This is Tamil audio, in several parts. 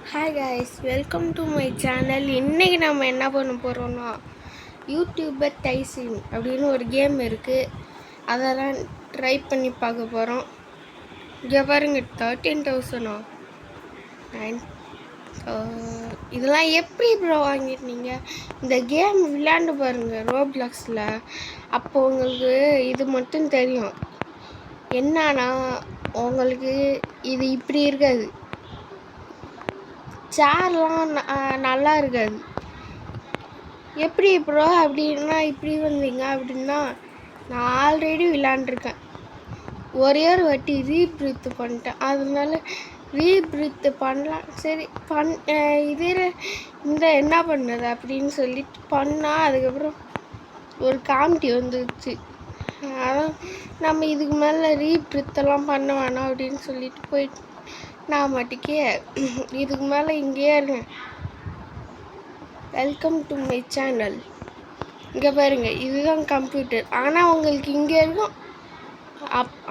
Hi guys, welcome to my channel. இன்றைக்கி நம்ம என்ன பண்ண போகிறோன்னா, யூடியூபர் டைசிங் அப்படின்னு ஒரு கேம் இருக்குது. அதெல்லாம் ட்ரை பண்ணி பார்க்க போகிறோம். இங்கே பாருங்க, 13,000 இதெல்லாம் எப்படி ப்ரோ வாங்கிருந்தீங்க? இந்த கேம் விளையாண்டு பாருங்கள் ரோப்ளாக்ஸில். அப்போ உங்களுக்கு இது மட்டும் தெரியும். என்னன்னா, உங்களுக்கு இது இப்படி இருக்காது, சேர்லாம் நல்லா இருக்காது. எப்படி ப்ரோ அப்படின்னா இப்படி வந்தீங்க அப்படின்னா, நான் ஆல்ரெடி விளாண்டுருக்கேன். ஒரே ஒரு வாட்டி ரீப்ரீத் பண்ணிட்டேன். அதனால ரீப்ரீத் பண்ணலாம், சரி இதில் இந்த என்ன பண்ணது அப்படின்னு சொல்லிட்டு பண்ணால் அதுக்கப்புறம் ஒரு காமெடி வந்துடுச்சு. அதான் நம்ம இதுக்கு மேலே ரீப்ரீத்தெல்லாம் பண்ண வேணாம் அப்படின்னு சொல்லிட்டு போயிட்டு நான் மட்டுக்கே இதுக்கு மேலே இங்கேயே இருக்கேன். Welcome to my channel. இங்கே பாருங்கள், இதுதான் கம்ப்யூட்டர். ஆனால் உங்களுக்கு இங்கே இருக்கும்,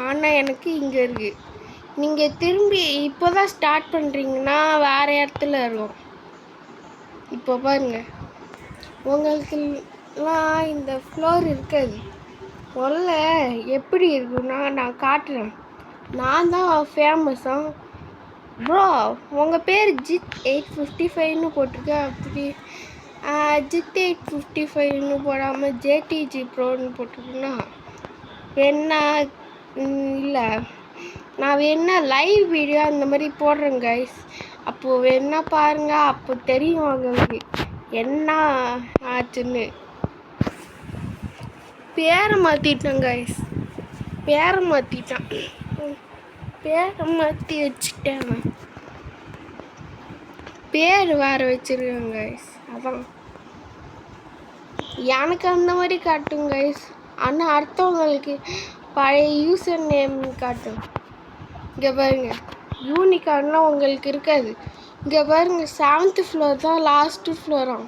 ஆனால் எனக்கு இங்கே இருக்குது. நீங்கள் திரும்பி இப்போ தான் ஸ்டார்ட் பண்ணுறீங்கன்னா வேறு இடத்துல இருக்கும். இப்போ பாருங்கள், உங்களுக்குலாம் இந்த ஃப்ளோர் இருக்காது. முதல்ல எப்படி இருக்குன்னா நான் காட்டுறேன். நான் தான் ஃபேமஸாக ப்ரோ. உங்கள் பேர் ஜித் 855ன்னு போட்டிருக்கேன். அப்படி ஜித் 855ன்னு போடாமல் ஜேடிஜி ப்ரோன்னு போட்டிருக்குன்னா வேணா இல்லை, நான் வேணா லைவ் வீடியோ அந்த மாதிரி போடுறேன் கைஸ். அப்போது வேணா பாருங்கள், அப்போ தெரியும் உங்களுக்கு என்ன ஆச்சுன்னு. பேரை மாற்றிட்டேன் கைஸ், பேரை மாற்றிட்டேன், பேரை மாற்றி வச்சுட்டேன். பேர் வேறு வச்சுருக்கேன் கைஸ். அதான் எனக்கு அந்த மாதிரி காட்டும் கைஸ். ஆனால் அடுத்தவங்களுக்கு பழைய யூசர் நேம் காட்டும். இங்கே பாருங்க, யூனிகார்ன்லாம் உங்களுக்கு இருக்காது. இங்கே பாருங்க, 7th ஃப்ளோர் தான் லாஸ்ட்டு ஃப்ளோராம்.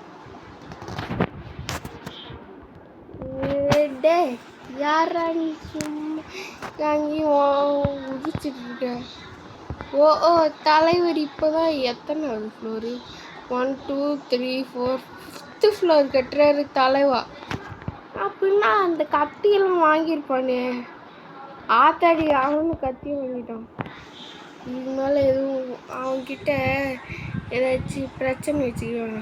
டே யாரா நீ சும்மா அங்கேயும் உதிச்சிட்டு இருக்க? ஓ தலைவர் இப்போ தான் எத்தனாவது ஃப்ளோரு? 1 2 3 4 5th ஃப்ளோர் கட்டுறாரு தலைவா. அப்படின்னா அந்த கத்தியெல்லாம் வாங்கியிருப்பானே, ஆத்தாடி அவனும் கத்தி வாங்கிட்டான். இது மேலே எதுவும் அவன்கிட்ட ஏதாச்சும் பிரச்சனை வச்சுக்குவாங்க.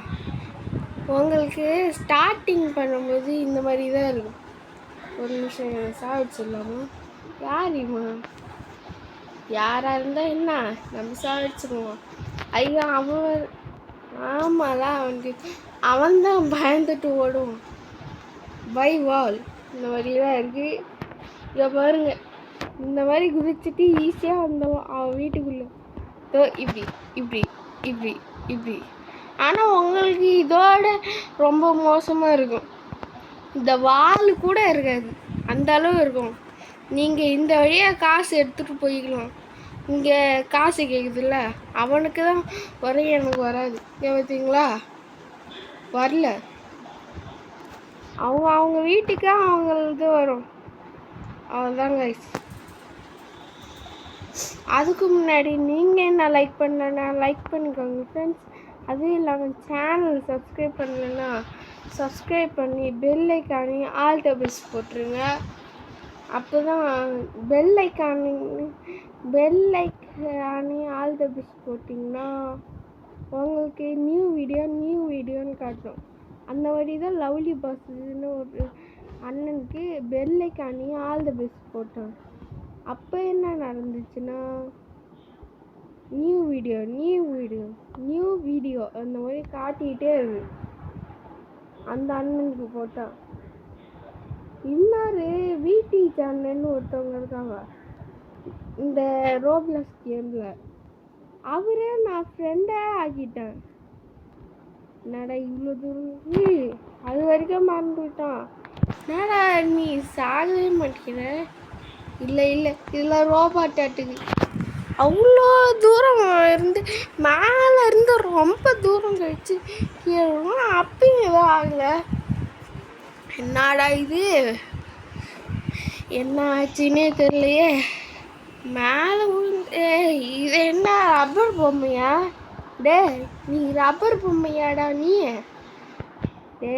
உங்களுக்கு ஸ்டார்டிங் பண்ணும்போது இந்த மாதிரி தான் இருக்கும். ஒரு நிமிஷம் சாவிச்சிடலாமா? யார் இவன்? யாராக இருந்தால் என்ன, நம்ம சாவிச்சிடுவோம். ஐயோ அவன், ஆமாலாம் அவனுக்கு அவன்தான் பயந்துட்டு ஓடுவான். பை வால் இந்த மாதிரிலாம் இருக்குது. இதை பாருங்க, இந்த மாதிரி குதிச்சுட்டு ஈஸியாக வந்தவன் அவன் வீட்டுக்குள்ளே. இப்படி இப்படி இப்படி இப்படி. ஆனால் உங்களுக்கு இதோட ரொம்ப மோசமாக இருக்கும். இந்த வால் கூட இருக்காது, அந்த அளவு இருக்கும். நீங்கள் இந்த வழியாக காசு எடுத்துகிட்டு போய்க்கலாம். இங்கே காசு கேட்குதுல்ல, அவனுக்கு தான் வரும், எனக்கு வராது. பார்த்தீங்களா, வரல. அவங்க வீட்டுக்கு அவங்களது வரும், அவ்வளோதான் கைஸ். அதுக்கு முன்னாடி நீங்கள் என்ன லைக் பண்ணலன்னா லைக் பண்ணிக்கோங்க ஃப்ரெண்ட்ஸ். அதுவும் இல்லாமல் சேனல் சப்ஸ்கிரைப் பண்ணலன்னா சப்ஸ்கிரைப் பண்ணி பெல் ஐக்கானி ஆல் டபிள்ஸ் போட்டுருங்க. அப்போ தான் பெல் ஐக்கானி ஆல் டபிள்ஸ் போட்டிங்கன்னா உங்களுக்கு நியூ வீடியோன்னு காட்டும். அந்த மாதிரி தான் லவ்லி பாஸ்ன்னு ஒரு அண்ணனுக்கு பெல் ஐக்கானி ஆல் த பெஸ்ட் போட்டான். அப்போ என்ன நடந்துச்சுன்னா, நியூ வீடியோ அந்த மாதிரி காட்டிகிட்டே இருக்கு அந்த அண்ணனுக்கு போட்டான். இன்னொரு வீட்டி சேனல்னு ஒருத்தவங்க இருக்காங்க இந்த ரோப்ளக்ஸ் கேமில். அவரே நான் ஃப்ரெண்டாக ஆக்கிட்டேன். என்னடா இவ்வளோ தூரம், அது வரைக்கும் மறந்துவிட்டான். என்னடா நீ சாகவே மாட்டேங்கிற? இல்லை இதில் ரோபாட் ஆட்டுக்கு அவ்வளோ தூரம் இருந்து மேலே இருந்து ரொம்ப தூரம் கழிச்சு கீழே அப்பயும் எதுவும் ஆகலை. என்னடா இது, என்ன ஆச்சுன்னே தெரியலையே. மேலே விழுந்து இது என்ன ரப்பர் பொம்மையா? டே நீ ரப்பர் பொம்மையாடா நீ? டே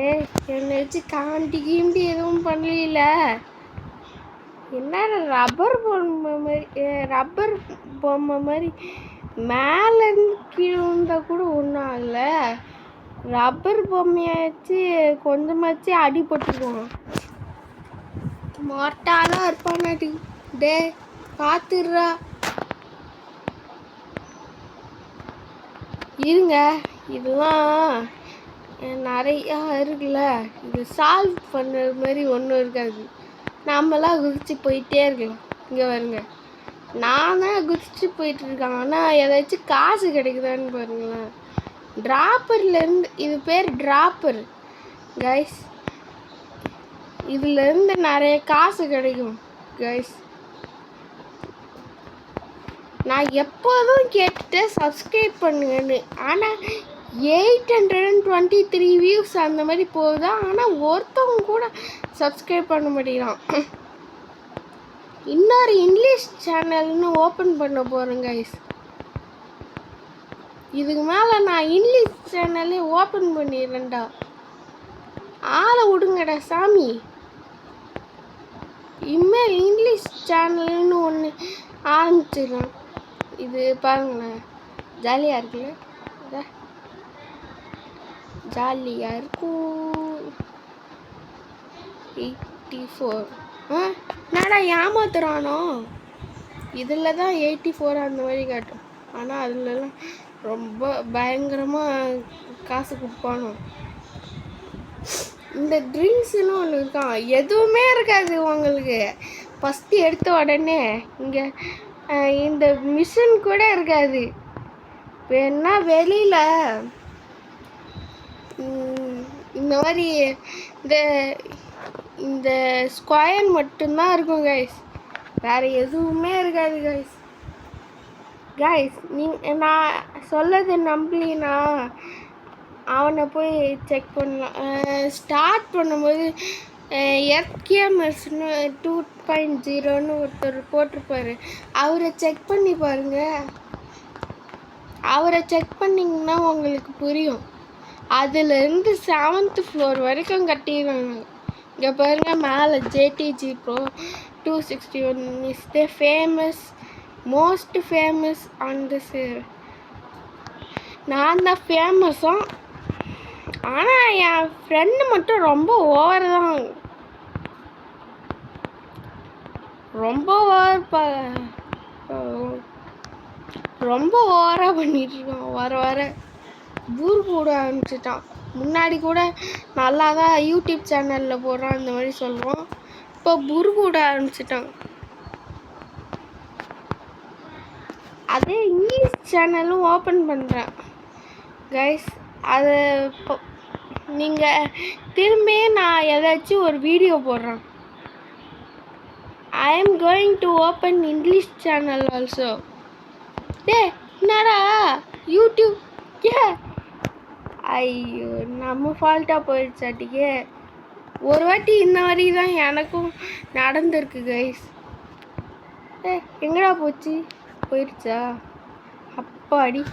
என்னை வச்சு காண்டி கீண்டி எதுவும் பண்ணல. என்ன ரப்பர் பொம்மை மாதிரி மேலேருந்து கீழே வந்தால் கூட ஒன்றும் ஆகல. ரப்பர் பொம்மையாச்சு கொஞ்சமாச்சு அடிபட்டுருவோம். மாட்டாலாம் இருப்பானாட்டி. டே பார்த்துடுறா. இருங்க, இதெல்லாம் நிறையா இருக்குல்ல, இது சால்வ் பண்ணுற மாதிரி ஒன்றும் இருக்காது. நாமெல்லாம் குதிச்சு போயிட்டே இருக்கலாம். இங்கே வருங்க, நான் தான் குதிச்சு போயிட்டுருக்கேன். ஆனால் ஏதாச்சும் காசு கிடைக்குதான்னு பாருங்களேன். ட்ராப்பர்லேருந்து, இது பேர் ட்ராப்பர் கைஸ். இதுலேருந்து நிறைய காசு கிடைக்கும் கைஸ். நான் எப்போதும் கேட்டுட்டேன் சப்ஸ்கிரைப் பண்ணுங்கன்னு. ஆனால் 823 வியூஸ் அந்த மாதிரி போகுதா. ஆனால் ஒருத்தவங்க கூட சப்ஸ்கிரைப் பண்ண மாட்டேங்கிறான். இன்னொரு இங்கிலீஷ் சேனல்னு ஓப்பன் பண்ண போகிறேன் கைஸ். இதுக்கு மேலே நான் இங்கிலீஷ் சேனலே ஓப்பன் பண்ணிடுறேன்டா. ஆளை விடுங்கடா சாமி. இனிமேல் இங்கிலீஷ் சேனல்னு ஒன்று ஆரம்பிச்சிடலாம். இது பாருங்களேன், ஜாலியாக இருக்குல்ல, ஜாலியாக இருக்கும். 84 என்னடா ஏமாத்துறானோ. இதில் தான் 84 அந்த மாதிரி காட்டும். ஆனால் அதுலலாம் ரொம்ப பயங்கரமாக காசு கொடுப்பானோ. இந்த ட்ரிங்க்ஸ்னு ஒன்று இருக்கான், எதுவுமே இருக்காது உங்களுக்கு. ஃபஸ்ட்டு எடுத்த உடனே இங்கே இந்த மிஷின் கூட இருக்காது. வேணா வெளியில் இந்த மாதிரி இந்த ஸ்கொயர் மட்டும்தான் இருக்கும் கைஸ். வேறு எதுவுமே இருக்காது கைஸ். நான் சொல்லது நம்பலினா அவனை போய் செக் பண்ணலாம். ஸ்டார்ட் பண்ணும்போது எஃப்கேமர்ஸ்னு 2.0ன்னு ஒருத்தர் போட்டிருப்பாரு. அவரை செக் பண்ணி பாருங்கள். அவரை செக் பண்ணிங்கன்னா உங்களுக்கு புரியும். அதுலேருந்து 7th floor வரைக்கும் கட்டிடுவாங்க. இங்கே பாருங்கள், மேலே JTG Pro 261 is the most famous on this. நான் தான் ஃபேமஸும். ஆனால் என் ஃப்ரெண்டு மட்டும் ரொம்ப ஓவர் தான். ரொம்ப ஓவராக பண்ணிட்டுருக்கான். வர பூர் கூட ஆரம்பிச்சிட்டான். முன்னாடி கூட நல்லா தான் யூடியூப் சேனலில் போடுறான் அந்த மாதிரி சொல்லுவோம். இப்போ புரு கூட ஆரம்பிச்சிட்டான். அதே இங்கிலீஷ் சேனலும் ஓப்பன் பண்ணுறேன் கைஸ். அது நீங்கள் திரும்பி நான் ஏதாச்சும் ஒரு வீடியோ போடுறேன். I am going to open English channel also. என்னடா யூடியூப் ஐயோ நம்ம ஃபால்ட்டாக போயிடுச்சாட்டிக்கே. ஒரு வாட்டி இந்த மாதிரி தான் எனக்கும் நடந்திருக்கு கைஸ். எங்கடா போயிடுச்சா? அப்பாடி,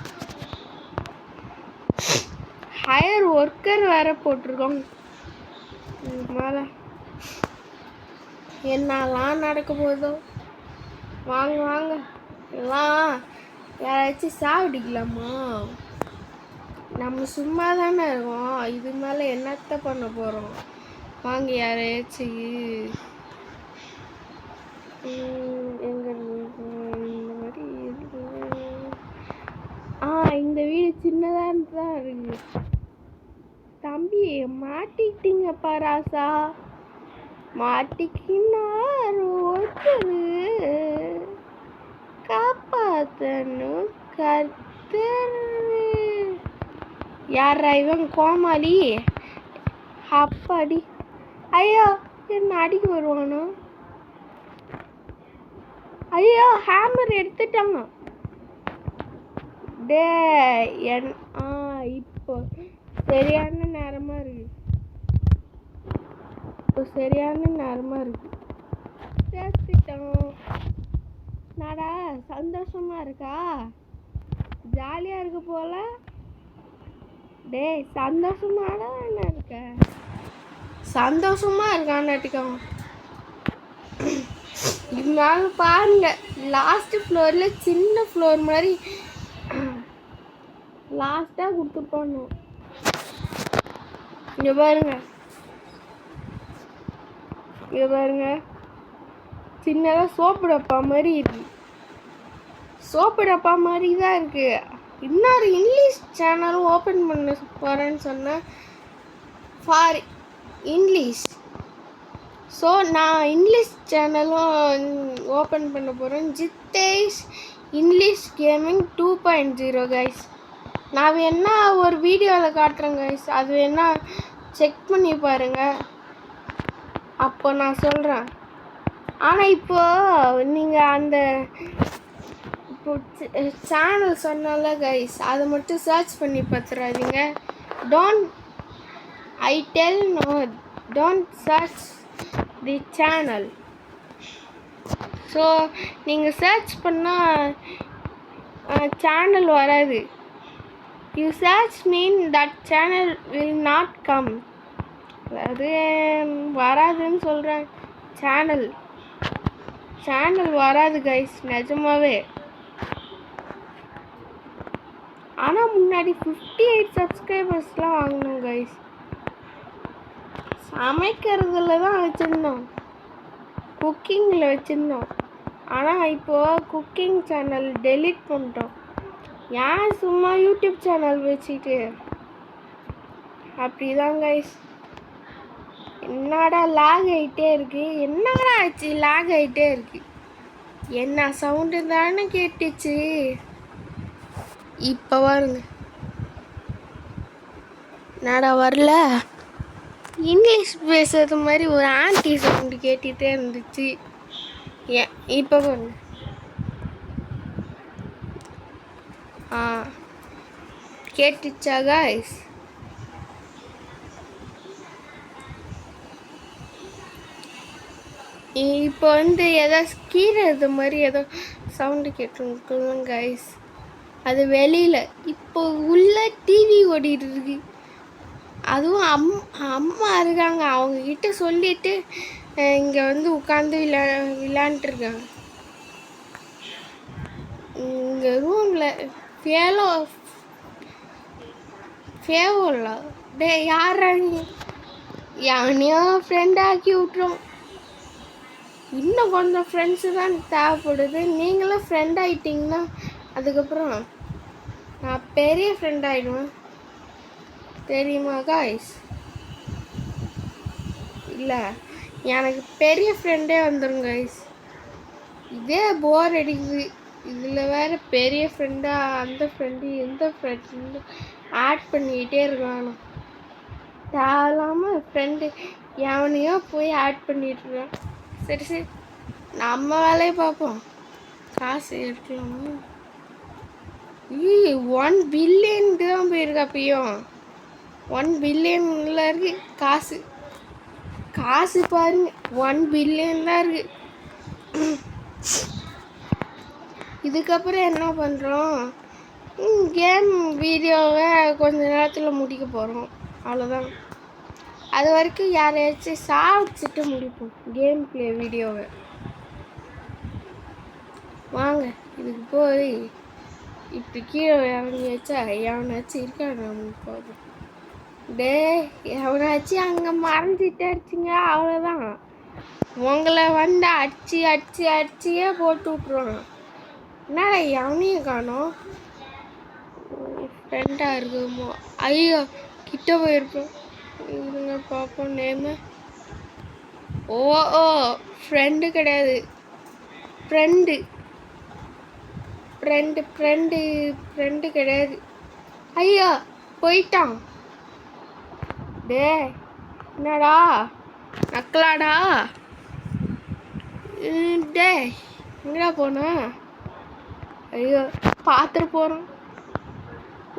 ஹையர் ஒர்க்கர் வேற போட்டிருக்கோம். மேலே என்னெல்லாம் நடக்க போதோ. வாங்க எல்லாம் யாராச்சும் சாப்பிடிக்கலாமா? நம்ம சும்மா தானே இருக்கோம். இது மேலே என்னத்த பண்ண போகிறோம்? வாங்க யாராச்சும் எங்க இந்த மாதிரி இந்த வீடு சின்னதாக தான் இருக்கு. தம்பி மாட்டிக்கிட்டீங்கப்பா ராசா, மாட்டிக்கினார் ஒருத்தர், காப்பாத்தணும் கர்த்தர். யாரா இவன்? கோமாளி. அப்பாடி, ஐயோ என்ன அடிக்க வருவானோ? ஐயோ ஹேமர் எடுத்துட்டாங்க. இப்போ சரியான நேரமா இருக்கு. சேர்த்துட்டோம். நடா சந்தோஷமா இருக்கா? ஜாலியாக இருக்கு போல. டேய் சந்தோஷமான இருக்க, சந்தோஷமா இருக்கான்னாட்டிக்கும். இருந்தாலும் பாருங்க, லாஸ்ட் ஃப்ளோரில் சின்ன ஃப்ளோர் மாதிரி லாஸ்ட்டாக கொடுத்துருப்பானு. இங்கே பாருங்க, இங்கே பாருங்க, சின்னதாக சோப்பு டப்பா மாதிரி இருக்கு. சோப்பு டப்பா மாதிரி தான் இருக்கு. இன்னொரு இங்கிலீஷ் சேனலும் ஓப்பன் பண்ண போகிறேன்னு சொன்னேன், ஃபார் இங்கிலீஷ். ஸோ நான் இங்கிலீஷ் சேனலும் ஓப்பன் பண்ண போகிறேன், ஜித்தேஷ் இங்கிலீஷ் கேமிங் 2.0 கைஸ். நான் வேணா ஒரு வீடியோவில் காட்டுறேன் கைஸ், அது வேணா செக் பண்ணி பாருங்கள், அப்போ நான் சொல்கிறேன். ஆனால் இப்போது நீங்கள் அந்த இப்போ சேனல் சொன்னால கைஸ், அதை மட்டும் சர்ச் பண்ணி பார்த்துறாதீங்க. I tell no, don't search the channel. So நீங்கள் சர்ச் பண்ணால் சேனல் வராது. You search mean that channel will not come. அது வராதுன்னு சொல்கிறேன். சேனல் வராது கைஸ், நிஜமாவே. ஆனால் முன்னாடி 58 சப்ஸ்கிரைபர்ஸ்லாம் வாங்கினோம் கைஸ். சமைக்கிறதுல தான் வச்சுருந்தோம், குக்கிங்கில் வச்சுருந்தோம். ஆனால் இப்போது குக்கிங் சேனல் டெலீட் பண்ணிட்டோம். ஏன் சும்மா யூடியூப் சேனல் வச்சுட்டு அப்படிதான் கைஸ். என்னடா லாக் ஆகிட்டே இருக்கு, என்னடா ஆச்சு லாக் ஆகிட்டே இருக்கு? என்ன சவுண்டு தானே கேட்டுச்சு. இப்போ பாருங்க, என்னடா வரல. இங்கிலீஷ் பேசுறது மாதிரி ஒரு ஆன்டி சவுண்டு கேட்டுகிட்டே இருந்துச்சு. இப்போ பாருங்க, கேட்டுச்சா கைஸ்? இப்போ ஏதோ கீரை இது மாதிரி ஏதோ சவுண்டு கேட்டுருக்குங்க கைஸ். அது வெளியில் இப்போ உள்ள டிவி ஓடிட்டு இருக்கு. அதுவும் அம்மா இருக்காங்க, அவங்கக்கிட்ட சொல்லிட்டு இங்கே உட்காந்து விளையாண்டுருக்காங்க. இங்கே ரூமில் ஃபேவோல டே யாராங்க யானையோ ஃப்ரெண்டாக்கி விட்ருவோம். இன்னும் கொஞ்சம் ஃப்ரெண்ட்ஸு தான் தேவைப்படுது. நீங்களும் ஃப்ரெண்ட் ஆகிட்டிங்கன்னா அதுக்கப்புறம் நான் பெரிய ஃப்ரெண்ட் ஆகிடுவேன், தெரியுமா காய்ஸ்? இல்லை, எனக்கு பெரிய ஃப்ரெண்டே வந்துடும் கைஸ். இதே போர் அடிக்குது, இதில் வேறு பெரிய ஃப்ரெண்டாக அந்த ஃப்ரெண்டு எந்த ஃப்ரெண்டு ஆட் பண்ணிக்கிட்டே இருக்கானோ. தேவையில்லாமல் ஃப்ரெண்டு எவனையோ போய் ஆட் பண்ணிட்டுருக்கான். சரி சரி, நம்ம வேலையை பார்ப்போம். காசு எடுக்கலாமா? 1 பில்லியனுக்கு தான் போயிருக்கு. அப்பயும் 1 பில்லியனில் இருக்கு காசு பாருங்க, 1 பில்லியன் தான் இருக்கு. இதுக்கப்புறம் என்ன பண்ணுறோம், கேம் வீடியோவை கொஞ்ச நேரத்தில் முடிக்க போகிறோம், அவ்வளோதான். அது வரைக்கும் யாரையாச்சும் சாப்பிட்டு முடிப்போம் கேம் பிளே வீடியோவை. வாங்க, இதுக்கு போய் இப்படி கீழே இறங்கி வச்சா எவனாச்சும் இருக்கான் நமக்கு போதும். டே எவனாச்சும் அங்கே மறந்துட்டு அடிச்சிங்க, அவ்வளோதான். உங்களை அடிச்சியே போட்டு விட்ருவாங்க. என்னடா எவனையும் காணோம், ஃப்ரெண்டாக இருக்குமோ? ஐயோ, கிட்ட போயிருப்போம். இருங்க பார்ப்போம் நேமு. ஓ ஃப்ரெண்டு கிடையாது, ஃப்ரெண்டு கிடையாது. ஐயா போயிட்டான். டே என்னடா நக்கலாடா? டே எங்கடா போனா? ஐயோ பார்த்துட்டு போகிறோம்,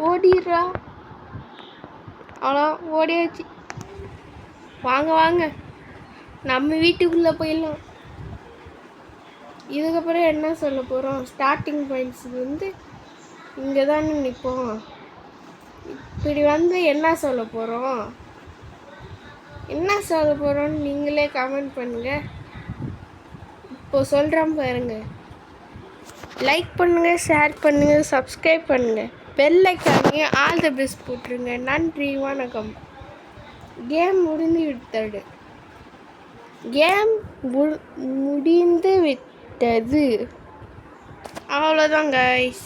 ஓடிடுறா. அவ்வளோ ஓடியாச்சு. வாங்க நம்ம வீட்டுக்குள்ளே போயிடலாம். இதுக்கப்புறம் என்ன சொல்ல போகிறோம், ஸ்டார்டிங் பாயிண்ட்ஸ் இங்கே தானே நிற்போம். இப்படி வந்து என்ன சொல்ல போகிறோம், என்ன சொல்ல போகிறோன்னு நீங்களே கமெண்ட் பண்ணுங்கள். இப்போ சொல்கிறேன் பாருங்க. லைக் பண்ணுங்கள், ஷேர் பண்ணுங்கள், சப்ஸ்கிரைப் பண்ணுங்கள், பெல் ஐக்கானையும் ஆல் தி பெஸ்ட் போட்டுருங்க. நன்றி, வணக்கம். கேம் முடிந்து விட்டது. கேம் முடிந்து விட்டது. அவ்வளோதான் கைஸ்.